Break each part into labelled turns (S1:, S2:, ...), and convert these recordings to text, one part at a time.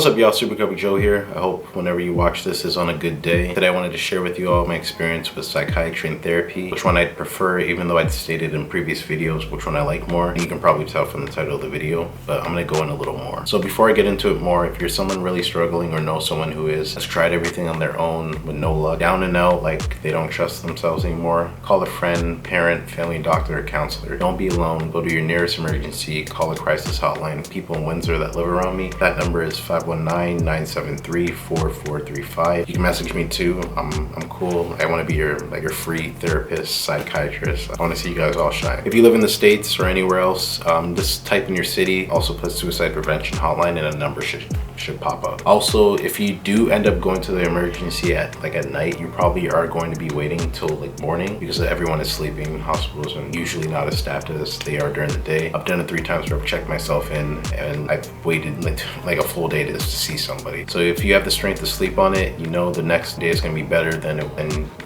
S1: What's up, y'all? Super Cupby Joe here. I hope whenever you watch this is on a good day. Today I wanted to share with you all my experience with psychiatry and therapy, which one I'd prefer, even though I'd stated in previous videos which one I like more. And you can probably tell from the title of the video, but I'm gonna go in a little more. So before I get into it more, if you're someone really struggling or know someone who has tried everything on their own with no luck, down and out, like they don't trust themselves anymore, call a friend, parent, family doctor, or counselor. Don't be alone. Go to your nearest emergency, call a crisis hotline. People in Windsor that live around me, that number is 519-973-4435. You can message me too. I'm cool. I want to be your free therapist, psychiatrist. I want to see you guys all shine. If you live in the States or anywhere else, just type in your city, also put suicide prevention hotline, and a number should pop up. Also, if you do end up going to the emergency at night, you probably are going to be waiting until morning because everyone is sleeping. Hospitals are usually not as staffed as they are during the day. I've done it 3 times where I've checked myself in and I've waited like a full day to see somebody. So if you have the strength to sleep on it, you know the next day is going to be better than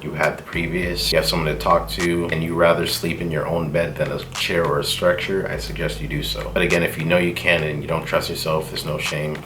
S1: you had the previous. You have someone to talk to and you rather sleep in your own bed than a chair or a stretcher, I suggest you do so. But again, if you know you can and you don't trust yourself, there's no shame.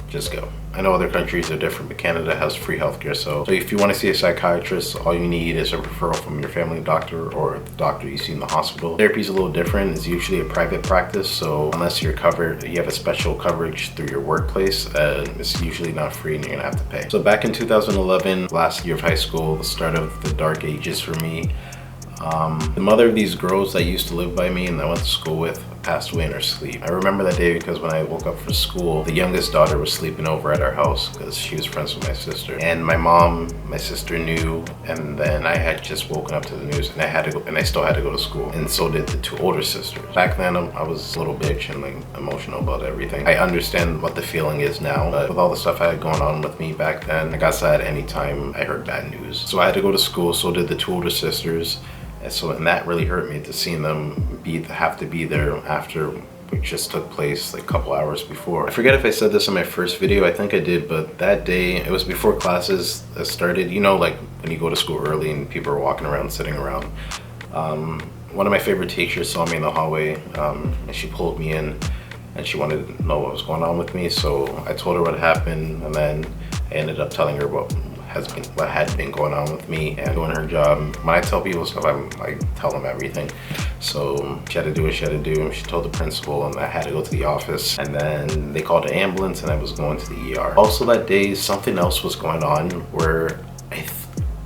S1: Just go. I know other countries are different, but Canada has free healthcare. So if you want to see a psychiatrist, all you need is a referral from your family doctor or the doctor you see in the hospital. Therapy is a little different. It's usually a private practice, so unless you're covered, you have a special coverage through your workplace, it's usually not free and you're gonna have to pay. So back in 2011, last year of high school, the start of the dark ages for me, the mother of these girls that used to live by me and that I went to school with passed away in her sleep. I remember that day because when I woke up for school, the youngest daughter was sleeping over at our house because she was friends with my sister. And my mom, my sister knew, and then I had just woken up to the news and I still had to go to school. And so did the 2 older sisters. Back then, I was a little bitch and emotional about everything. I understand what the feeling is now, but with all the stuff I had going on with me back then, I got sad anytime I heard bad news. So I had to go to school, so did the 2 older sisters. And that really hurt me to see them have to be there after it just took place a couple hours before. I forget if I said this in my first video, I think I did, but that day, it was before classes started. You know, when you go to school early and people are walking around, sitting around. One of my favorite teachers saw me in the hallway and she pulled me in and she wanted to know what was going on with me. So I told her what happened and then I ended up telling her what had been going on with me and doing her job. When I tell people stuff, I tell them everything. So she had to do what she had to do. She told the principal and I had to go to the office, and then they called an ambulance and I was going to the ER. Also that day, something else was going on where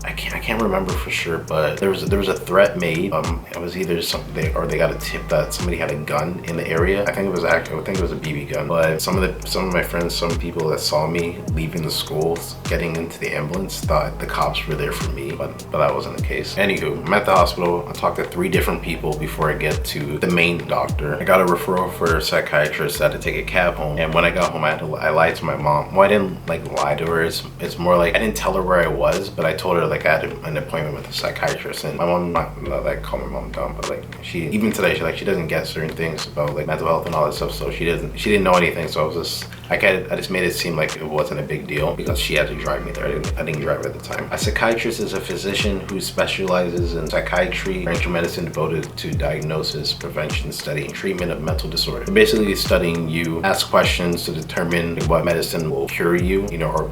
S1: I can't remember for sure, but there was a threat made. It was either something or they got a tip that somebody had a gun in the area. I think it was a BB gun. But some of my friends, some people that saw me leaving the school, getting into the ambulance, thought the cops were there for me, but that wasn't the case. Anywho, I'm at the hospital. I talked to 3 different people before I get to the main doctor. I got a referral for a psychiatrist. I had to take a cab home, and when I got home, I lied to my mom. Well, I didn't lie to her. It's more like I didn't tell her where I was, but I told her I had an appointment with a psychiatrist. And my mom, not call my mom dumb, but even today she doesn't get certain things about mental health and all that stuff, so she didn't know anything. So I just made it seem like it wasn't a big deal because she had to drive me there. I didn't drive at the time. A psychiatrist is a physician who specializes in psychiatry, branch of medicine devoted to diagnosis, prevention, study, and treatment of mental disorder. They're basically studying you, ask questions to determine what medicine will cure you, or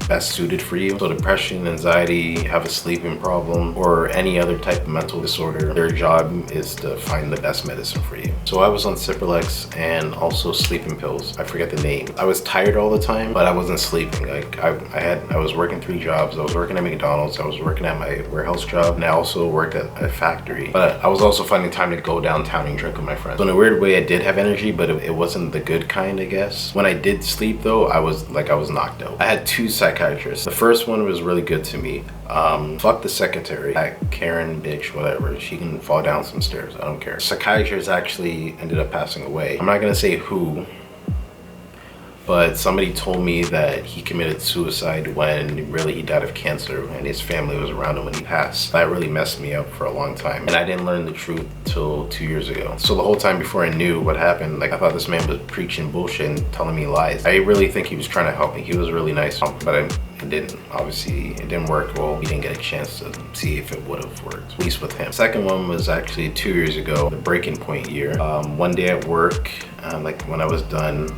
S1: best suited for you. So depression, anxiety, have a sleeping problem, or any other type of mental disorder, their job is to find the best medicine for you. So I was on Cipralex and also sleeping pills. I forget the name. I was tired all the time, but I wasn't sleeping. I was working 3 jobs. I was working at McDonald's, I was working at my warehouse job, and I also worked at a factory. But I was also finding time to go downtown and drink with my friends. So in a weird way, I did have energy, but it wasn't the good kind, I guess. When I did sleep though, I was knocked out. I had 2 psychiatrists. The first one was really good to me. Fuck the secretary, that Karen bitch, whatever. She can fall down some stairs, I don't care. Psychiatrist actually ended up passing away. I'm not gonna say who, but somebody told me that he committed suicide when really he died of cancer and his family was around him when he passed. That really messed me up for a long time. And I didn't learn the truth till 2 years ago. So the whole time before I knew what happened, I thought this man was preaching bullshit and telling me lies. I really think he was trying to help me. He was really nice, but it didn't work. Well, we didn't get a chance to see if it would have worked, at least with him. Second one was actually 2 years ago, the breaking point year. One day at work, when I was done,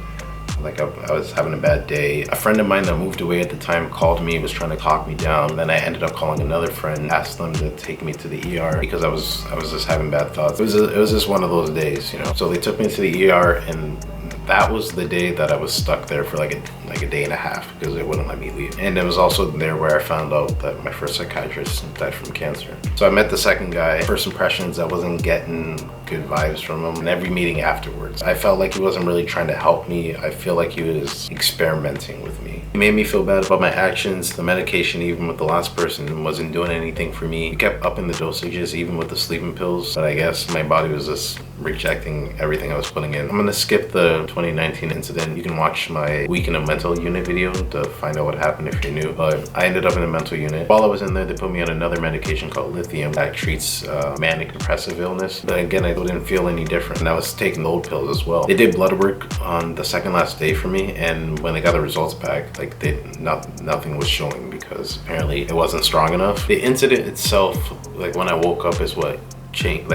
S1: Like I was having a bad day. A friend of mine that moved away at the time called me, was trying to talk me down. Then I ended up calling another friend, asked them to take me to the ER because I was just having bad thoughts. It was just one of those days, you know. So they took me to the ER, and that was the day that I was stuck there for like a day and a half because they wouldn't let me leave. And it was also there where I found out that my first psychiatrist died from cancer. So I met the second guy. First impressions, I wasn't getting good vibes from him. And every meeting afterwards, I felt like he wasn't really trying to help me. I feel like he was experimenting with me. He made me feel bad about my actions. The medication, even with the last person, wasn't doing anything for me. He kept upping the dosages, even with the sleeping pills. But I guess my body was just rejecting everything I was putting in. I'm gonna skip the 2019 incident. You can watch my week in a mental unit video to find out what happened if you're new. But I ended up in a mental unit. While I was in there, they put me on another medication called lithium that treats manic depressive illness. But again, I didn't feel any different. And I was taking the old pills as well. They did blood work on the second last day for me, and when they got the results back, like nothing was showing because apparently it wasn't strong enough. The incident itself, like when I woke up, is what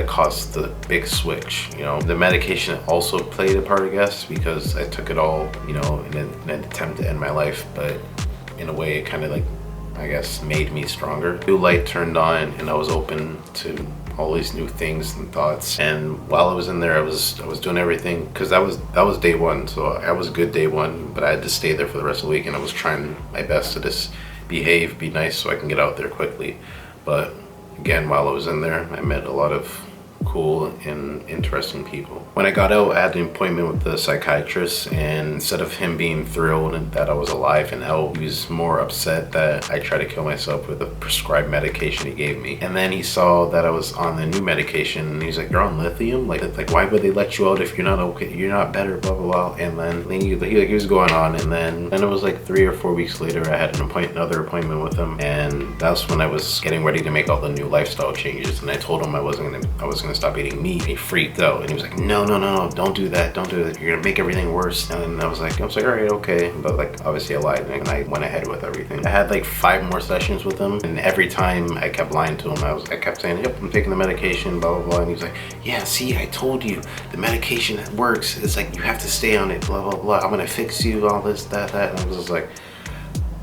S1: caused the big switch. You know, the medication also played a part, I guess, because I took it all, you know, in an attempt to end my life, but in a way it kind of like, I guess, made me stronger. New light turned on and I was open to all these new things and thoughts. And while I was in there, I was doing everything because that was day one. So I was good day one, but I had to stay there for the rest of the week, and I was trying my best to just behave, be nice, so I can get out there quickly. But again, while I was in there, I met a lot of cool and interesting people. When I got out, I had an appointment with the psychiatrist, and instead of him being thrilled that I was alive and helped, he was more upset that I tried to kill myself with a prescribed medication he gave me. And then he saw that I was on the new medication, and he's like, "You're on lithium? Like why would they let you out if you're not okay? You're not better, blah, blah, blah." And then he was going on, and then it was like 3 or 4 weeks later, I had another appointment with him, and that's when I was getting ready to make all the new lifestyle changes. And I told him I was gonna stop eating meat. He freaked out, and he was like, no, don't do that, you're gonna make everything worse. And I was like, all right, okay. But like, obviously I lied, and I went ahead with everything. I had like 5 more sessions with him, and every time I kept lying to him. I kept saying, "Yep, I'm taking the medication, blah, blah, blah." And he's like, "Yeah, see, I told you, the medication works. It's like, you have to stay on it, blah, blah, blah. I'm gonna fix you, all this, that." And I was just like,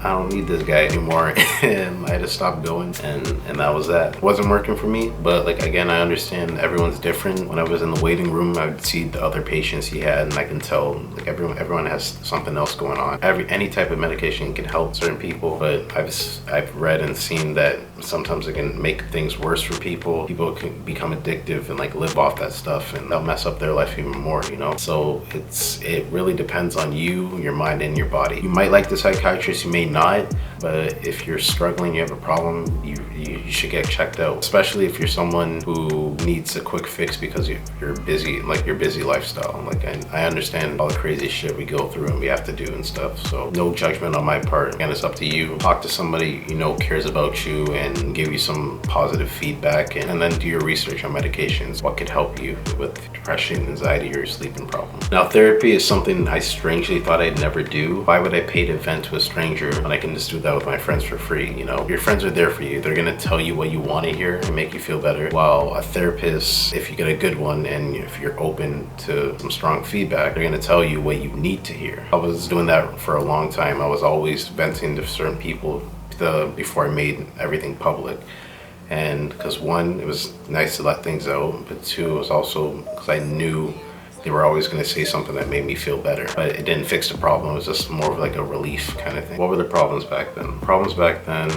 S1: I don't need this guy anymore. And I had to stop going, and that was that. It wasn't working for me, but like, again, I understand everyone's different. When I was in the waiting room, I would see the other patients he had, and I can tell like everyone has something else going on. Any type of medication can help certain people, but I've read and seen that sometimes it can make things worse for people. People can become addictive and like live off that stuff, and they'll mess up their life even more, you know? So it really depends on you, your mind, and your body. You might like the psychiatrist, you may not, but if you're struggling, you have a problem, you should get checked out, especially if you're someone who needs a quick fix because you're busy, like your busy lifestyle. Like I understand all the crazy shit we go through and we have to do and stuff, so no judgment on my part. Again, it's up to you. Talk to somebody you know cares about you and give you some positive feedback, and then do your research on medications, what could help you with depression, anxiety, or sleeping problems. Now, therapy is something I strangely thought I'd never do. Why would I pay to vent to a stranger when I can just do that with my friends for free? You know, your friends are there for you. They're gonna tell you what you want to hear and make you feel better, while a therapist, if you get a good one and if you're open to some strong feedback, they're gonna tell you what you need to hear. I was doing that for a long time. I was always venting to certain people before I made everything public. And because one, it was nice to let things out, but two, it was also because I knew they were always going to say something that made me feel better. But it didn't fix the problem. It was just more of like a relief kind of thing. What were the problems back then? Problems back then,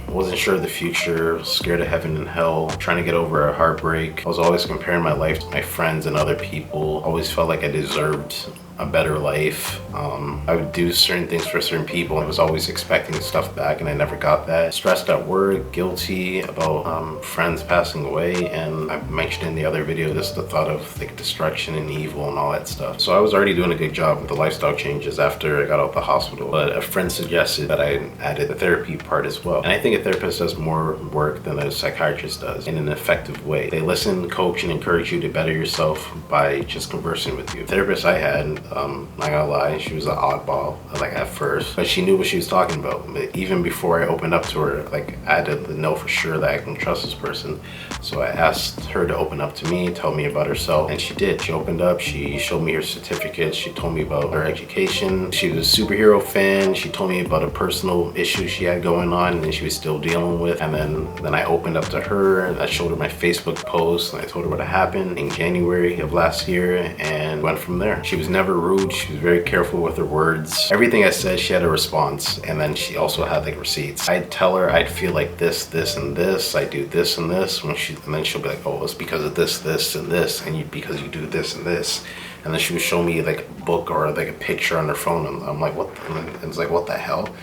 S1: wasn't sure of the future, scared of heaven and hell, trying to get over a heartbreak. I was always comparing my life to my friends and other people. Always felt like I deserved a better life. I would do certain things for certain people. I was always expecting stuff back, and I never got that. Stressed at work, guilty about friends passing away, and I mentioned in the other video just the thought of like destruction and evil and all that stuff. So I was already doing a good job with the lifestyle changes after I got out of the hospital, but a friend suggested that I added the therapy part as well. And I think a therapist does more work than a psychiatrist does in an effective way. They listen, coach, and encourage you to better yourself by just conversing with you. The therapist I had Not gonna lie, she was an oddball, like at first, but she knew what she was talking about. But even before I opened up to her, like I had to know for sure that I can trust this person. So I asked her to open up to me, tell me about herself, and she did. She opened up, she showed me her certificates, she told me about her education. She was a superhero fan. She told me about a personal issue she had going on and she was still dealing with. And then I opened up to her and I showed her my Facebook post and I told her what happened in January of last year and went from there. She was never rude. She was very careful with her words. Everything I said, she had a response, and then she also had like receipts. I'd tell her I'd feel like this, and this. I do this and this, and then she'll be like, oh, it's because of this, and this, and because you do this and this. And then she would show me like a book or like a picture on her phone, and I'm like, what? And it's like, what the hell?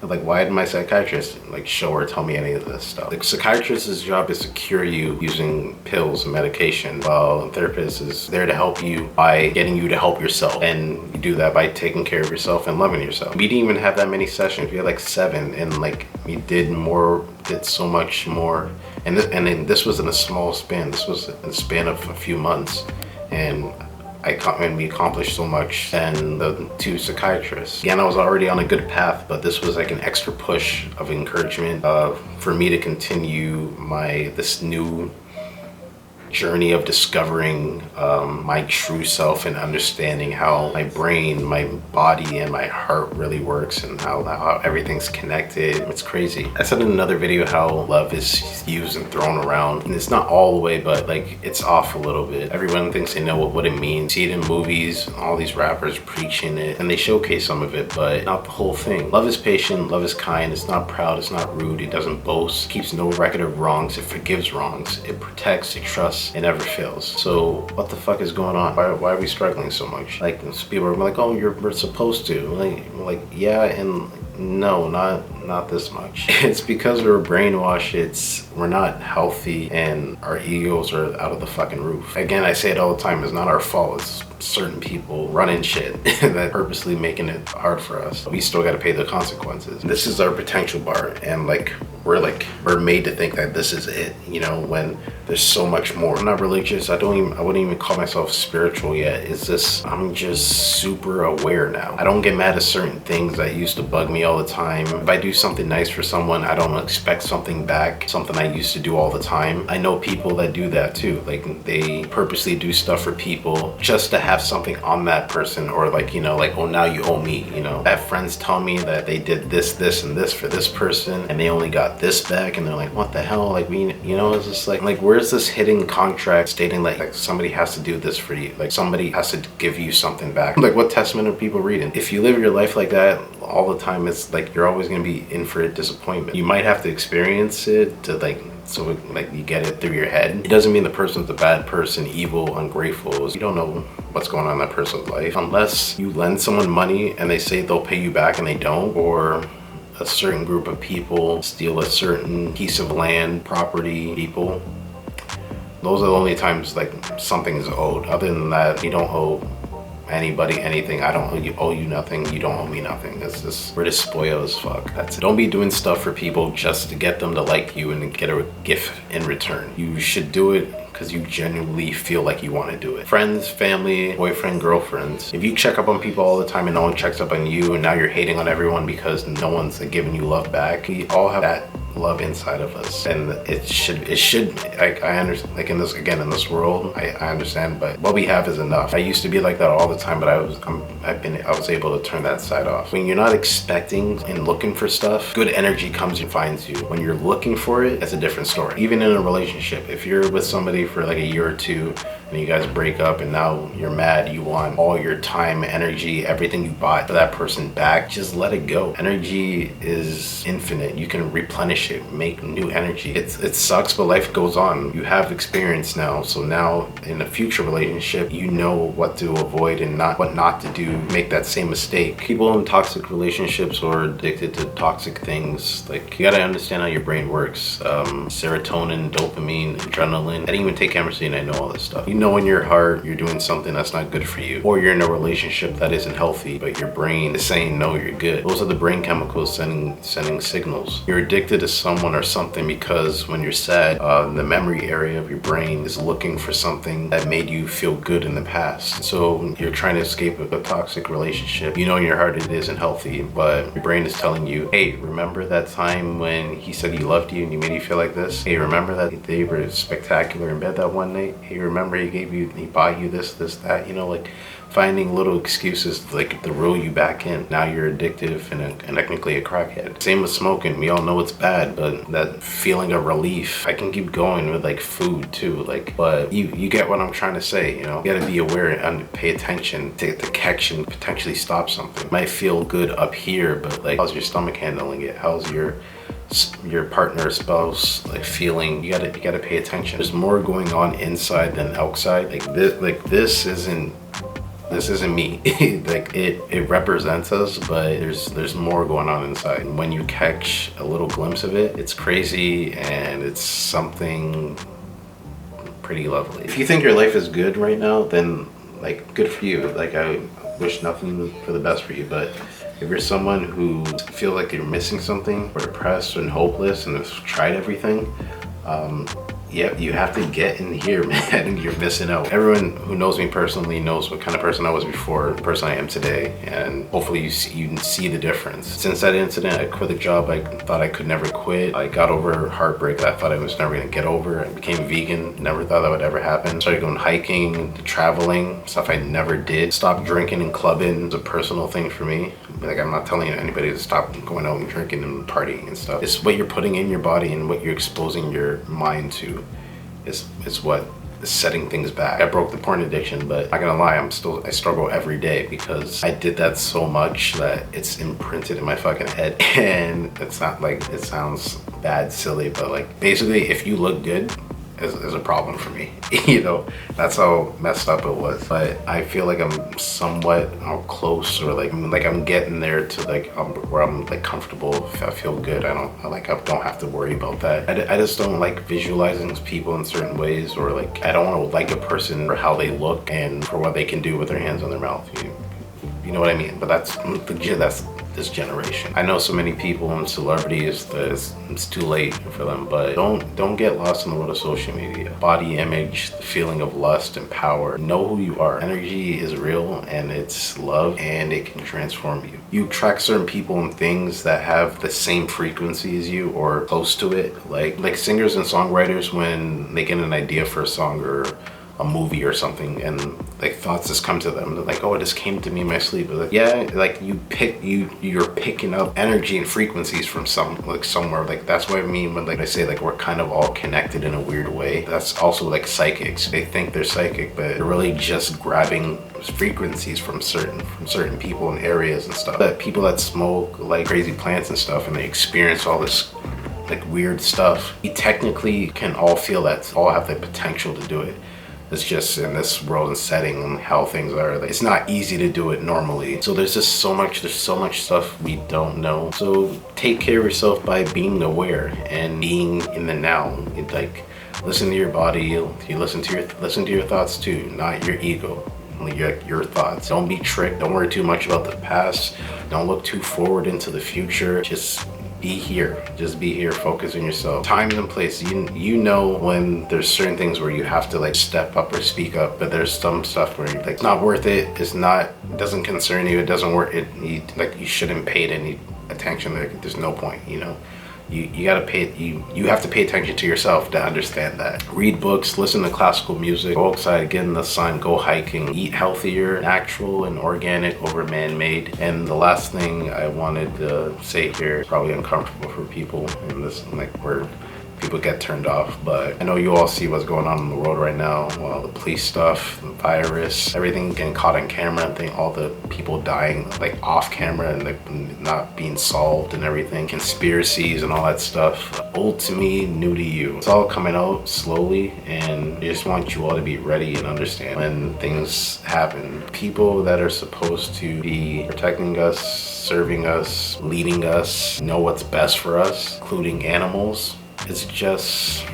S1: And like, why did my psychiatrist like show or tell me any of this stuff? Like, psychiatrist's job is to cure you using pills and medication, while a therapist is there to help you by getting you to help yourself. And you do that by taking care of yourself and loving yourself. We didn't even have that many sessions. We had like 7, and like we did so much more. And then this was in a small span. This was in a span of a few months, and we accomplished so much than the 2 psychiatrists. Again, I was already on a good path, but this was like an extra push of encouragement for me to continue this new journey of discovering my true self and understanding how my brain, my body, and my heart really works, and how everything's connected. It's crazy. I said in another video how love is used and thrown around, and it's not all the way, but like it's off a little bit. Everyone thinks they know what it means. See it in movies, all these rappers preaching it, and they showcase some of it, but not the whole thing. Love is patient, love is kind, it's not proud, it's not rude, it doesn't boast, keeps no record of wrongs, it forgives wrongs, it protects, it trusts, it never fails. So what the fuck is going on? Why are we struggling so much? Like, people are like, oh, we're supposed to. Like yeah, and no, not this much. It's because we're brainwashed. We're not healthy, and our egos are out of the fucking roof. Again, I say it all the time, it's not our fault. It's certain people running shit that purposely making it hard for us. We still got to pay the consequences. This is our potential bar, and we're made to think that this is it, you know, when there's so much more. I'm not religious. I wouldn't even call myself spiritual yet. It's just, I'm just super aware now. I don't get mad at certain things that used to bug me all the time. If I do something nice for someone, I don't expect something back, something I used to do all the time. I know people that do that too. Like, they purposely do stuff for people just to have something on that person, or like, you know, like, oh, now you owe me, you know. I have friends tell me that they did this, and this for this person, and they only got this back, and they're like, what the hell? Like, you know, it's just like where's this hidden contract stating like somebody has to do this for you, like somebody has to give you something back? Like, what testament are people reading? If you live your life like that all the time, it's like you're always gonna be in for a disappointment. You might have to experience it to you get it through your head. It doesn't mean the person's a bad person, evil, ungrateful. You don't know what's going on in that person's life unless you lend someone money and they say they'll pay you back and they don't, or a certain group of people steal a certain piece of land, property, people. Those are the only times like something is owed. Other than that, you don't owe anybody anything. I don't owe you nothing. You don't owe me nothing. It's just, we're just spoiled as fuck. That's it. Don't be doing stuff for people just to get them to like you and get a gift in return. You should do it because you genuinely feel like you want to do it. Friends, family, boyfriend, girlfriends. If you check up on people all the time and no one checks up on you, and now you're hating on everyone because no one's giving you love back, we all have that love inside of us, and it should I understand, like, in this world, I understand, but what we have is enough. I used to be like that all the time, but I was able to turn that side off. When you're not expecting and looking for stuff, good energy comes and finds you. When you're looking for it, it's a different story. Even in a relationship, if you're with somebody for like a year or two and you guys break up and now you're mad, you want all your time, energy, everything you bought for that person back, just let it go. Energy is infinite. You can replenish it, make new energy. It sucks, but life goes on. You have experience now, so now in a future relationship, you know what to avoid and what not to do. Make that same mistake. People in toxic relationships or addicted to toxic things, like, you gotta understand how your brain works. Serotonin, dopamine, adrenaline. I didn't even take chemistry and I know all this stuff. You know in your heart you're doing something that's not good for you, or you're in a relationship that isn't healthy, but your brain is saying no, you're good. Those are the brain chemicals sending signals. You're addicted to someone or something because when you're sad, the memory area of your brain is looking for something that made you feel good in the past. So you're trying to escape a toxic relationship. You know in your heart it isn't healthy, but your brain is telling you, hey, remember that time when he said he loved you and he made you feel like this? Hey, remember that they were spectacular in bed that one night? Hey, remember he bought you this, that, you know, like finding little excuses like to reel you back in. Now you're addictive and technically a crackhead. Same with smoking. We all know it's bad, but that feeling of relief, I can keep going with like food too, like, but you get what I'm trying to say, you know? You gotta be aware and pay attention to catch and potentially stop something. It might feel good up here, but like, how's your stomach handling it? How's your partner, spouse, like feeling? You gotta pay attention. There's more going on inside than outside. This isn't me. Like it represents us, but there's more going on inside. And when you catch a little glimpse of it, it's crazy and it's something pretty lovely. If you think your life is good right now, then like good for you. Like I wish nothing for the best for you, but if you're someone who feels like you're missing something or depressed and hopeless and have tried everything, yep, you have to get in here, man. You're missing out. Everyone who knows me personally knows what kind of person I was before, the person I am today, and hopefully you can see the difference. Since that incident, I quit the job I thought I could never quit. I got over heartbreak that I thought I was never gonna get over. I became vegan, never thought that would ever happen. Started going hiking, traveling, stuff I never did. Stopped drinking and clubbing. It's a personal thing for me. Like, I'm not telling anybody to stop going out and drinking and partying and stuff. It's what you're putting in your body and what you're exposing your mind to is what is setting things back. I broke the porn addiction, but not gonna lie, I struggle every day because I did that so much that it's imprinted in my fucking head. And it's not like, it sounds bad, silly, but like basically if you look good, is a problem for me. You know, that's how messed up it was. But I feel like I'm somewhat close, or like I'm getting there to like where I'm like comfortable. If I feel good, I don't have to worry about that. I just don't like visualizing people in certain ways, or like I don't want to like a person for how they look and for what they can do with their hands on their mouth. You know what I mean? But that's this generation. I know so many people and celebrities that it's too late for them, but don't get lost in the world of social media. Body image, the feeling of lust and power. Know who you are. Energy is real and it's love, and it can transform you. You attract certain people and things that have the same frequency as you or close to it. Like singers and songwriters, when they get an idea for a song or a movie or something, and like thoughts just come to them. They're like, oh, it just came to me in my sleep. Like, yeah, like you're picking up energy and frequencies from somewhere. Like that's what I mean when like I say like we're kind of all connected in a weird way. That's also like psychics. They think they're psychic, but they're really just grabbing frequencies from certain people and areas and stuff. That people that smoke like crazy plants and stuff, and they experience all this like weird stuff. We technically can all feel that, all have the potential to do it. It's just in this world and setting and how things are, like, it's not easy to do it normally. So there's so much stuff we don't know. So take care of yourself by being aware and being in the now. Like, listen to your body. You listen to your thoughts too, not your ego. Your thoughts. Don't be tricked. Don't worry too much about the past. Don't look too forward into the future. Just be here. Just be here. Focus on yourself. Time and place. You know when there's certain things where you have to like step up or speak up, but there's some stuff where you're like, it's not worth it. It doesn't concern you. It doesn't work. You shouldn't pay it any attention. Like, there's no point, you know. You have to pay attention to yourself to understand that. Read books, listen to classical music, go outside, get in the sun, go hiking, eat healthier, natural and organic over man-made. And the last thing I wanted to say here is probably uncomfortable for people in this, like, where people get turned off, but I know you all see what's going on in the world right now. Well, the police stuff, the virus, everything getting caught on camera, and all the people dying like off camera and like not being solved and everything, conspiracies and all that stuff. Old to me, new to you. It's all coming out slowly, and I just want you all to be ready and understand when things happen. People that are supposed to be protecting us, serving us, leading us, know what's best for us, including animals. It's just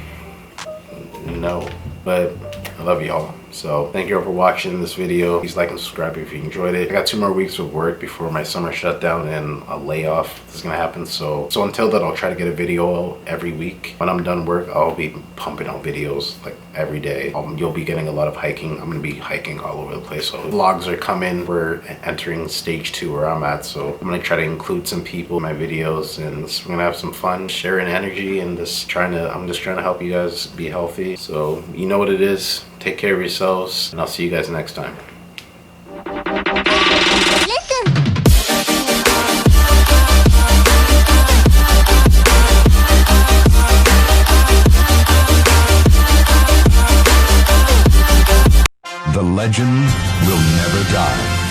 S1: no. But I love y'all. So thank you all for watching this video. Please like and subscribe if you enjoyed it. I got 2 more weeks of work before my summer shutdown and a layoff is gonna happen. So until then, I'll try to get a video every week. When I'm done work, I'll be pumping out videos like every day. You'll be getting a lot of hiking. I'm gonna be hiking all over the place. So vlogs are coming. We're entering stage 2 where I'm at. So I'm gonna try to include some people in my videos, and we're gonna have some fun, sharing energy, and I'm just trying to help you guys be healthy. So you know what it is. Take care of yourselves, and I'll see you guys next time.
S2: The legend will never die.